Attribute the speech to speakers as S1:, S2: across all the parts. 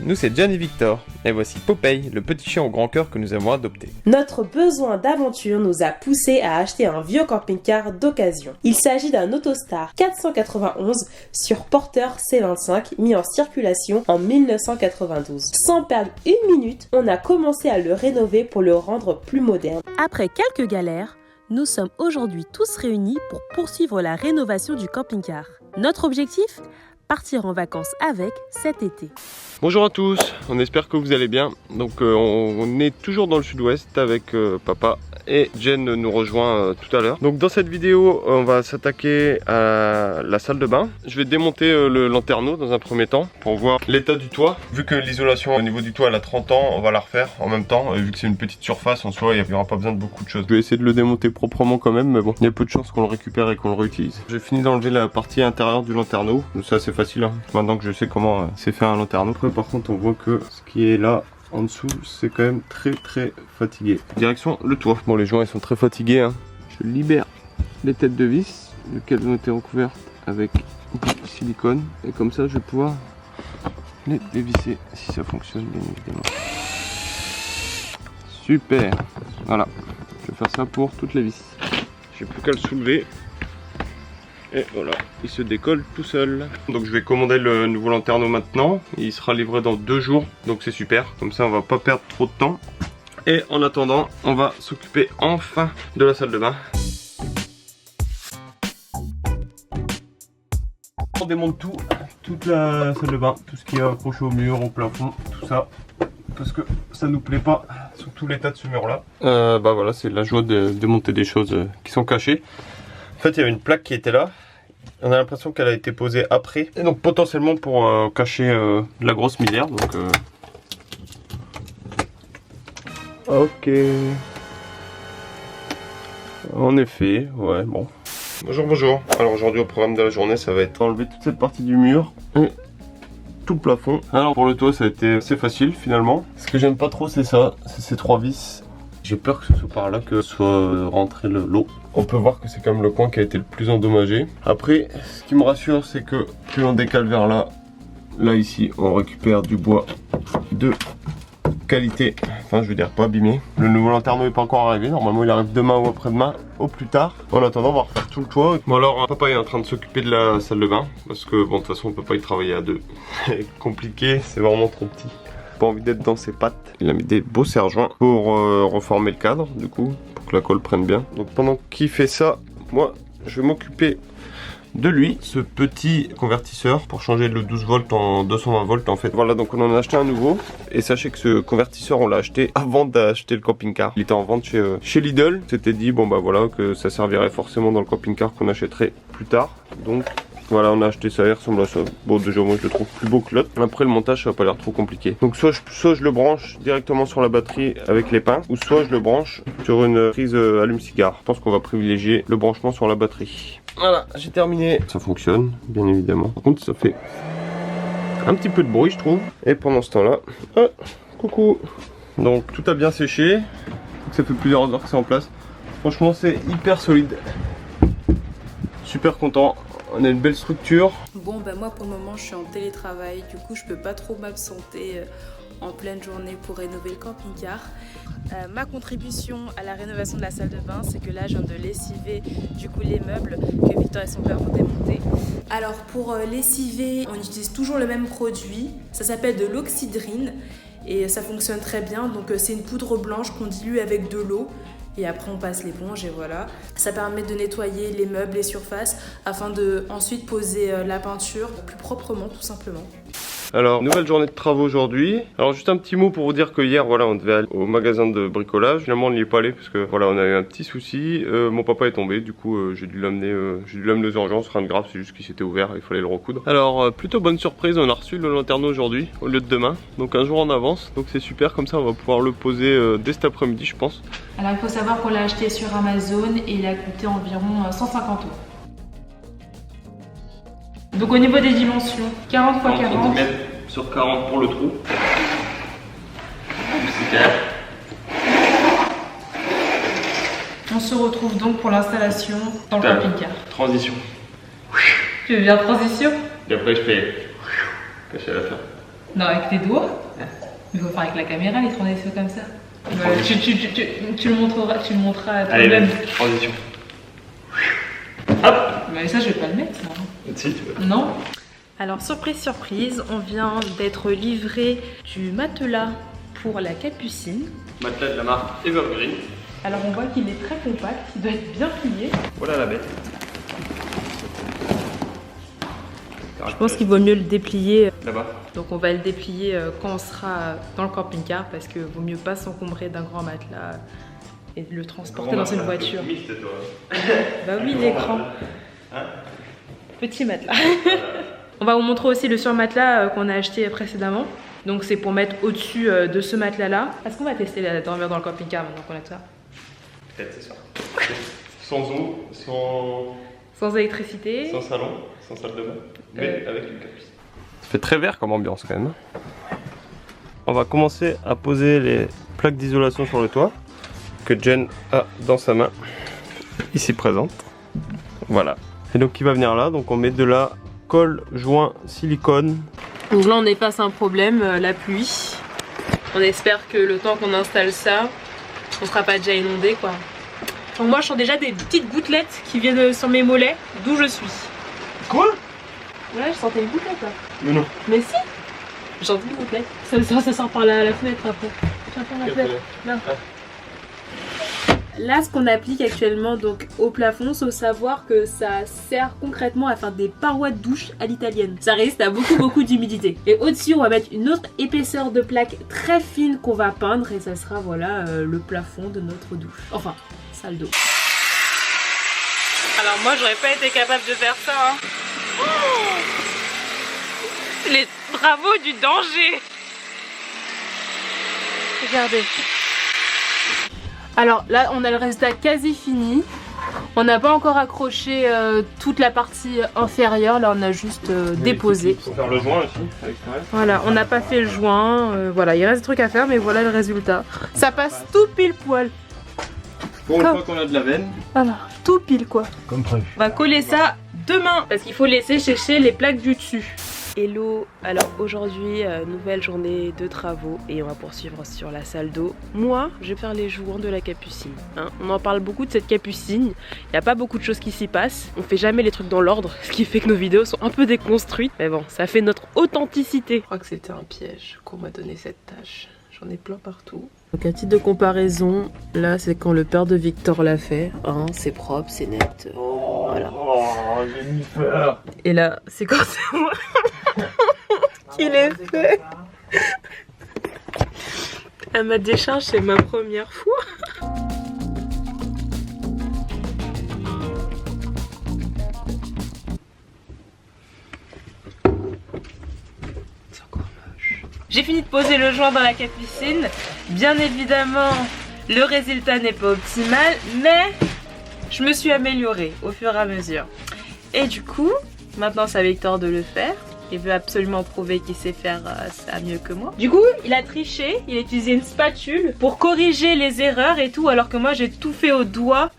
S1: nous c'est Jan et Victor, et voici Popeye, le petit chien au grand cœur que nous avons adopté.
S2: Notre besoin d'aventure nous a poussé à acheter un vieux camping-car d'occasion. Il s'agit d'un Autostar 491 sur porteur C25 mis en circulation en 1992. Sans perdre une minute, on a commencé à le rénover pour le rendre plus moderne.
S3: Après quelques galères, nous sommes aujourd'hui tous réunis pour poursuivre la rénovation du camping-car. Notre objectif ? Partir en vacances avec cet été.
S1: Bonjour à tous, on espère que vous allez bien. Donc on est toujours dans le sud-ouest avec papa et Jen nous rejoint tout à l'heure. Donc dans cette vidéo on va s'attaquer à la salle de bain. Je vais démonter le lanterneau dans un premier temps pour voir l'état du toit. Vu que l'isolation au niveau du toit elle a 30 ans, on va la refaire en même temps. Et vu que c'est une petite surface en soi, il n'y aura pas besoin de beaucoup de choses. Je vais essayer de le démonter proprement quand même, mais bon, il y a peu de chances qu'on le récupère et qu'on le réutilise. J'ai fini d'enlever la partie intérieure du lanterneau. Donc ça c'est facile hein. Maintenant que je sais comment c'est fait un lanterneau. Après par contre on voit que ce qui est là en dessous c'est quand même très fatigué. Direction le toit. Bon les joints ils sont très fatigués hein. Je libère les têtes de vis lesquelles ont été recouvertes avec du silicone et comme ça je vais pouvoir les dévisser si ça fonctionne bien évidemment. Super. Voilà, je vais faire ça pour toutes les vis. J'ai plus qu'à le soulever. Et voilà, il se décolle tout seul. Donc je vais commander le nouveau lanterneau maintenant. Il sera livré dans 2 jours, donc c'est super. Comme ça on va pas perdre trop de temps. Et en attendant, on va s'occuper enfin de la salle de bain. On démonte toute la salle de bain, tout ce qui est accroché au mur, au plafond, tout ça. Parce que ça nous plaît pas, surtout l'état de ce mur là. Bah voilà, c'est la joie de démonter des choses qui sont cachées. En fait, il y avait une plaque qui était là. On a l'impression qu'elle a été posée après. Et donc potentiellement pour cacher la grosse misère. Donc, ok. En effet, ouais, bon. Bonjour. Alors aujourd'hui au programme de la journée, ça va être enlever toute cette partie du mur et tout le plafond. Alors pour le toit, ça a été assez facile finalement. Ce que j'aime pas trop, c'est ça, c'est ces 3 vis. J'ai peur que ce soit par là que soit rentré l'eau. On peut voir que c'est quand même le coin qui a été le plus endommagé. Après, ce qui me rassure, c'est que plus on décale vers là, ici, on récupère du bois de qualité. Enfin, je veux dire pas abîmé. Le nouveau lanterneau n'est pas encore arrivé. Normalement, il arrive demain ou après-demain, au plus tard. En attendant, on va refaire tout le toit. Bon alors, papa est en train de s'occuper de la salle de bain parce que bon, de toute façon, on peut pas y travailler à 2. C'est compliqué, c'est vraiment trop petit. Pas envie d'être dans ses pattes. Il a mis des beaux serre-joints pour reformer le cadre du coup, pour que la colle prenne bien. Donc pendant qu'il fait ça, moi je vais m'occuper de lui, ce petit convertisseur pour changer le 12 volts en 220 volts en fait. Voilà, donc on en a acheté un nouveau et sachez que ce convertisseur on l'a acheté avant d'acheter le camping-car. Il était en vente chez Lidl. C'était dit bon bah voilà que ça servirait forcément dans le camping-car qu'on achèterait plus tard. Donc voilà, on a acheté ça, il ressemble à ça. Bon, déjà, moi je le trouve plus beau que l'autre. Après, le montage, ça n'a pas l'air trop compliqué. Donc, soit je le branche directement sur la batterie avec les pins, ou soit je le branche sur une prise allume-cigare. Je pense qu'on va privilégier le branchement sur la batterie. Voilà, j'ai terminé. Ça fonctionne, bien évidemment. Par contre, ça fait un petit peu de bruit, je trouve. Et pendant ce temps-là, coucou. Donc, tout a bien séché. Ça fait plusieurs heures que c'est en place. Franchement, c'est hyper solide. Super content. On a une belle structure.
S4: Bon ben moi pour le moment je suis en télétravail, du coup je peux pas trop m'absenter en pleine journée pour rénover le camping-car. Ma contribution à la rénovation de la salle de bain, c'est que là je viens de lessiver du coup les meubles que Victor et son père vont démonter. Alors pour lessiver, on utilise toujours le même produit, ça s'appelle de l'oxydrine et ça fonctionne très bien. Donc c'est une poudre blanche qu'on dilue avec de l'eau. Et après on passe l'éponge et voilà. Ça permet de nettoyer les meubles, les surfaces, afin de ensuite poser la peinture plus proprement tout simplement.
S1: Alors, nouvelle journée de travaux aujourd'hui. Alors juste un petit mot pour vous dire que hier, voilà, on devait aller au magasin de bricolage. Finalement, on n'y est pas allé parce que voilà, on a eu un petit souci. Mon papa est tombé, du coup, j'ai dû l'amener aux urgences. Rien de grave, c'est juste qu'il s'était ouvert, il fallait le recoudre. Alors, plutôt bonne surprise, on a reçu le lanterneau aujourd'hui au lieu de demain, donc un jour en avance. Donc c'est super, comme ça, on va pouvoir le poser dès cet après-midi, je pense.
S4: Alors il faut savoir qu'on l'a acheté sur Amazon et il a coûté environ 150 €. Donc au niveau des dimensions, 40 x 40
S1: cm sur 40 pour le trou. C'est clair.
S4: On se retrouve donc pour l'installation dans le camping-car.
S1: Transition.
S4: Tu veux bien transition?
S1: Et après je fais cacher à la fin.
S4: Non, avec tes doigts. Il faut faire avec la caméra les transitions comme ça. Ouais, tu le montreras à toi-même.
S1: Allez, transition.
S4: Hop. Mais ça, je vais pas le mettre, ça.
S1: Si, tu veux.
S4: Non. Alors, surprise, on vient d'être livré du matelas pour la capucine.
S1: Matelas de la marque Evergreen.
S4: Alors, on voit qu'il est très compact, il doit être bien plié.
S1: Voilà la bête.
S4: Je pense qu'il vaut mieux le déplier.
S1: Là-bas.
S4: Donc on va le déplier quand on sera dans le camping-car parce que vaut mieux pas s'encombrer d'un grand matelas et de le transporter dans une voiture. Bah oui, l'écran.
S1: Hein?
S4: Petit matelas. On va vous montrer aussi le surmatelas qu'on a acheté précédemment. Donc c'est pour mettre au-dessus de ce matelas-là. Est-ce qu'on va tester la dormir dans le camping-car maintenant qu'on a tout ça?
S1: Peut-être, c'est ça. Sans eau,
S4: sans électricité.
S1: sans salon, sans salle de bain, mais avec une capucine. Ça fait très vert comme ambiance quand même. On va commencer à poser les plaques d'isolation sur le toit que Jen a dans sa main, ici présente. Voilà. Et donc il va venir là, donc on met de la colle joint silicone.
S4: Donc là on est face à un problème, la pluie. On espère que le temps qu'on installe ça, on sera pas déjà inondé quoi. Donc moi je sens déjà des petites gouttelettes qui viennent sur mes mollets, d'où je suis.
S1: Quoi?
S4: Ouais, je sentais une gouttelette là.
S1: Mais non.
S4: Mais si, j'ai entendu une gouttelette. Ça sort par la fenêtre après. Tiens, par la fenêtre. Là. Là, ce qu'on applique actuellement donc au plafond, faut savoir que ça sert concrètement à faire des parois de douche à l'italienne. Ça résiste à beaucoup d'humidité. Et au-dessus, on va mettre une autre épaisseur de plaque très fine qu'on va peindre et ça sera voilà le plafond de notre douche. Enfin, salle d'eau. Alors moi, j'aurais pas été capable de faire ça. Hein. Oh, les travaux du danger. Regardez. Alors là on a le résultat quasi fini. On n'a pas encore accroché toute la partie inférieure. Là on a juste déposé.
S1: Il faut faire le joint aussi à l'extérieur.
S4: Voilà, on n'a pas fait le joint. Voilà, il reste des trucs à faire mais voilà le résultat. Ça passe tout pile poil.
S1: Pour une fois qu'on a de la veine.
S4: Voilà, tout pile quoi.
S1: Comme prévu.
S4: On va coller ça demain parce qu'il faut laisser sécher les plaques du dessus. Hello, alors aujourd'hui nouvelle journée de travaux et on va poursuivre sur la salle d'eau. Moi je vais faire les joints de la capucine, hein. On en parle beaucoup de cette capucine, il n'y a pas beaucoup de choses qui s'y passent, on fait jamais les trucs dans l'ordre, ce qui fait que nos vidéos sont un peu déconstruites, mais bon ça fait notre authenticité. Je crois que c'était un piège qu'on m'a donné cette tâche, j'en ai plein partout. Donc à titre de comparaison, là c'est quand le père de Victor l'a fait, hein, c'est propre, c'est net, voilà.
S1: Oh, j'ai mis peur.
S4: Et là c'est quand c'est moi qui l'ai fait. À ma décharge, c'est ma première fois. C'est encore moche. J'ai fini de poser le joint dans la capucine. Bien évidemment, le résultat n'est pas optimal, mais je me suis améliorée au fur et à mesure. Et du coup, maintenant c'est à Victor de le faire. Il veut absolument prouver qu'il sait faire ça mieux que moi. Du coup, il a triché, il a utilisé une spatule pour corriger les erreurs et tout, alors que moi j'ai tout fait au doigt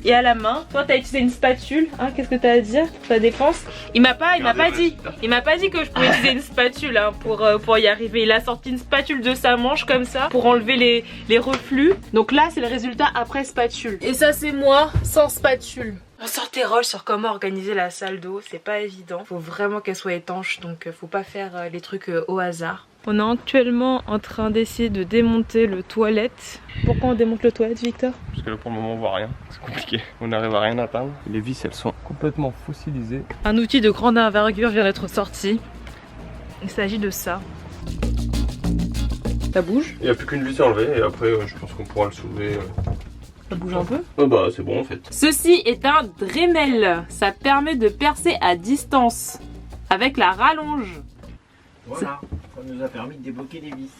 S4: et à la main. Toi, t'as utilisé une spatule, hein, qu'est-ce que t'as à dire pour ta défense? Il m'a pas dit que je pouvais utiliser une spatule hein, pour y arriver. Il a sorti une spatule de sa manche comme ça pour enlever les reflux. Donc là, c'est le résultat après spatule. Et ça, c'est moi sans spatule. On s'interroge sur comment organiser la salle d'eau, c'est pas évident. Faut vraiment qu'elle soit étanche, donc faut pas faire les trucs au hasard. On est actuellement en train d'essayer de démonter le toilette. Pourquoi on démonte le toilette, Victor?
S1: Parce que là pour le moment on voit rien, c'est compliqué. On n'arrive à rien atteindre. Les vis elles sont complètement fossilisées.
S4: Un outil de grande envergure vient d'être sorti. Il s'agit de ça. Ça bouge?
S1: Il n'y a plus qu'une vis à enlever et après je pense qu'on pourra le soulever.
S4: Ça bouge un peu?
S1: Ah bah c'est bon en fait.
S4: Ceci est un Dremel. Ça permet de percer à distance avec la rallonge.
S5: Voilà, ça nous a permis de débloquer des vis.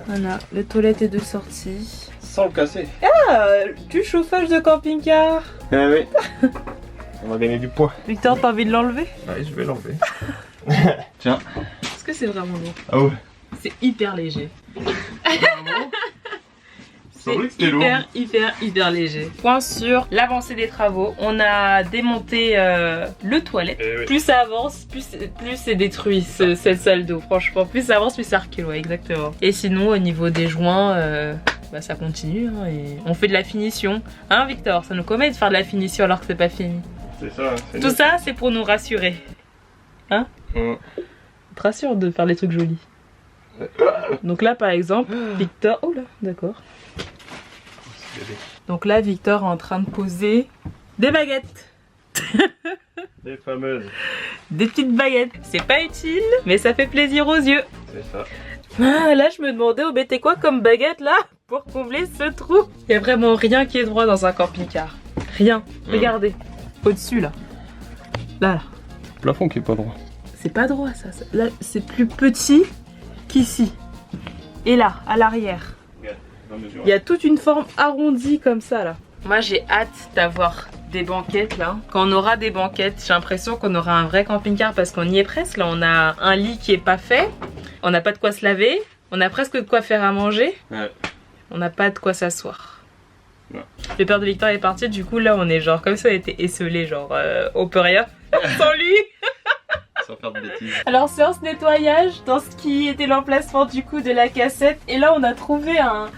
S4: Voilà, les toilettes est de sortie.
S1: Sans le casser.
S4: Ah, du chauffage de camping-car.
S1: Ah oui. On va gagner du poids.
S4: Victor, t'as envie de l'enlever?
S1: Ouais, je vais l'enlever. Tiens.
S4: Est-ce que c'est vraiment lourd?
S1: Ah ouais.
S4: C'est hyper léger. c'est hyper léger. Point sur l'avancée des travaux. On a démonté le toilette.
S1: Oui.
S4: Plus ça avance, plus c'est détruit cette salle d'eau. Franchement, plus ça avance, plus ça recule. Ouais, exactement. Et sinon, au niveau des joints, bah, ça continue. Hein, et on fait de la finition. Hein, Victor? Ça nous commet de faire de la finition alors que c'est pas fini.
S1: C'est ça.
S4: Tout ça, c'est pour nous rassurer. Hein?
S1: On
S4: te rassure de faire les trucs jolis. Donc là, par exemple, Victor... Oh là, d'accord. Donc là, Victor est en train de poser des baguettes.
S1: Des fameuses.
S4: Des petites baguettes. C'est pas utile, mais ça fait plaisir aux yeux.
S1: C'est ça.
S4: Ah, là, je me demandais, on mettait quoi comme baguette là pour combler ce trou? Il y a vraiment rien qui est droit dans un camping-car. Rien. Regardez. Au-dessus là. Là.
S1: Le plafond qui est pas droit.
S4: C'est pas droit ça. Là, c'est plus petit qu'ici. Et là, à l'arrière. Il y a toute une forme arrondie comme ça là. Moi, j'ai hâte d'avoir des banquettes là. Quand on aura des banquettes, j'ai l'impression qu'on aura un vrai camping-car parce qu'on y est presque. Là, on a un lit qui est pas fait. On n'a pas de quoi se laver. On a presque de quoi faire à manger.
S1: Ouais.
S4: On n'a pas de quoi s'asseoir.
S1: Ouais.
S4: Le père de Victor est parti. Du coup, là, on est genre comme ça, on a été esselé. Genre, on peut rien sans lui.
S1: Sans faire de bêtises.
S4: Alors, séance nettoyage dans ce qui était l'emplacement du coup de la cassette. Et là, on a trouvé un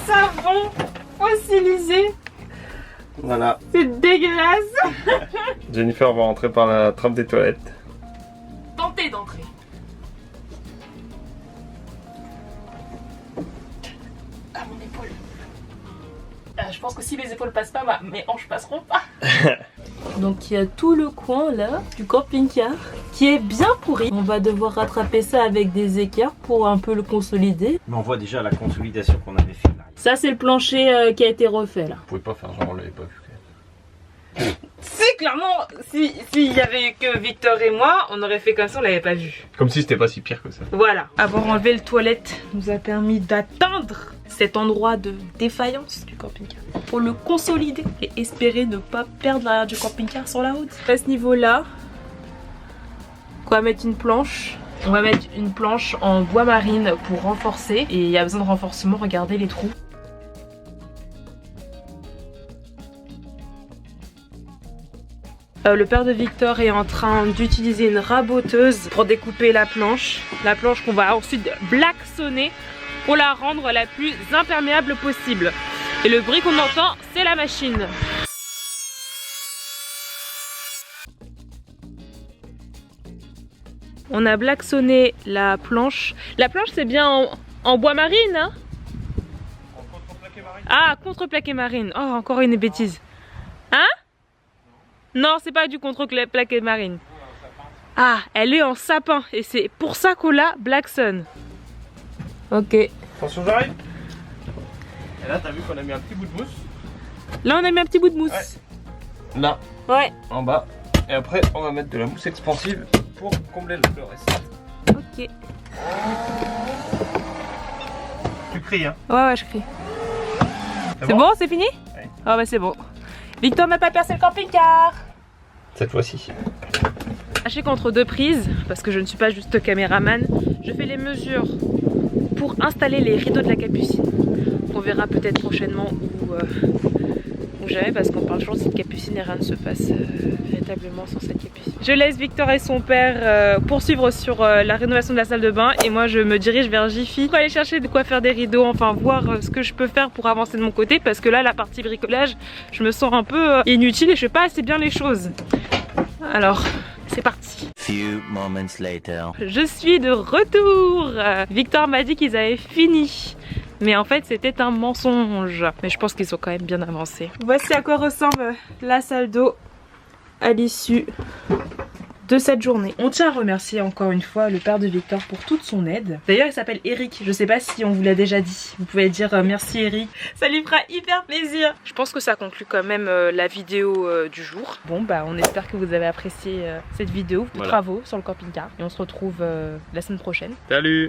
S4: savon fossilisé.
S1: Voilà.
S4: C'est dégueulasse.
S1: Jennifer va rentrer par la trappe des toilettes.
S4: Tentez d'entrer. À mon épaule. Je pense que si mes épaules passent pas, mes hanches passeront pas. Donc il y a tout le coin là du camping-car qui est bien pourri. On va devoir rattraper ça avec des équerres pour un peu le consolider.
S5: Mais on voit déjà la consolidation qu'on avait fait là.
S4: Ça c'est le plancher qui a été refait là.
S1: Vous pouvez pas faire genre on l'avait pas vu.
S4: C'est clairement, s'il y avait que Victor et moi, on aurait fait comme ça, on l'avait pas vu.
S1: Comme si c'était pas si pire que ça.
S4: Voilà. Avoir enlevé le toilette nous a permis d'atteindre cet endroit de défaillance du camping-car. Pour le consolider et espérer ne pas perdre l'arrière du camping-car sur la route. À ce niveau-là, on va mettre une planche. On va mettre une planche en bois marine pour renforcer. Et il y a besoin de renforcement, regardez les trous. Le père de Victor est en train d'utiliser une raboteuse pour découper la planche. La planche qu'on va ensuite blacksonner pour la rendre la plus imperméable possible. Et le bruit qu'on entend, c'est la machine. On a blacksonné la planche. La planche c'est bien en bois marine, hein? Ah, contreplaqué marine. Oh, encore une bêtise. Hein? Non, c'est pas du contreplaqué marine. Ah, elle est en sapin et c'est pour ça qu'on la blackson. Ok.
S1: Attention, j'arrive. Et là, t'as vu qu'on a mis un petit bout de mousse.
S4: Là, on a mis un petit bout de mousse.
S1: Ouais. Là.
S4: Ouais.
S1: En bas. Et après, on va mettre de la mousse expansive pour combler le reste.
S4: Ok.
S1: Tu cries, hein?
S4: Ouais, je crie. C'est bon, c'est fini?
S1: Ouais.
S4: Ah bah c'est bon. Victor n'a pas percé le camping-car.
S1: Cette fois-ci.
S4: Sachez qu'entre deux prises, parce que je ne suis pas juste caméraman, je fais les mesures pour installer les rideaux de la capucine. On verra peut-être prochainement ou jamais, parce qu'on parle toujours de cette capucine et rien ne se passe véritablement sans cette capucine. Je laisse Victor et son père poursuivre sur la rénovation de la salle de bain et moi je me dirige vers Jiffy pour aller chercher de quoi faire des rideaux, enfin voir ce que je peux faire pour avancer de mon côté, parce que là la partie bricolage je me sens un peu inutile et je fais pas assez bien les choses. Alors c'est parti.
S6: Few moments later.
S4: Je suis de retour. Victor m'a dit qu'ils avaient fini. Mais en fait c'était un mensonge. Mais je pense qu'ils ont quand même bien avancé. Voici à quoi ressemble la salle d'eau à l'issue de cette journée. On tient à remercier encore une fois le père de Victor pour toute son aide. D'ailleurs il s'appelle Eric, je sais pas si on vous l'a déjà dit. Vous pouvez dire merci Eric, ça lui fera hyper plaisir. Je pense que ça conclut quand même la vidéo du jour. Bon bah on espère que vous avez apprécié cette vidéo de travaux sur le camping-car. Et on se retrouve la semaine prochaine.
S1: Salut!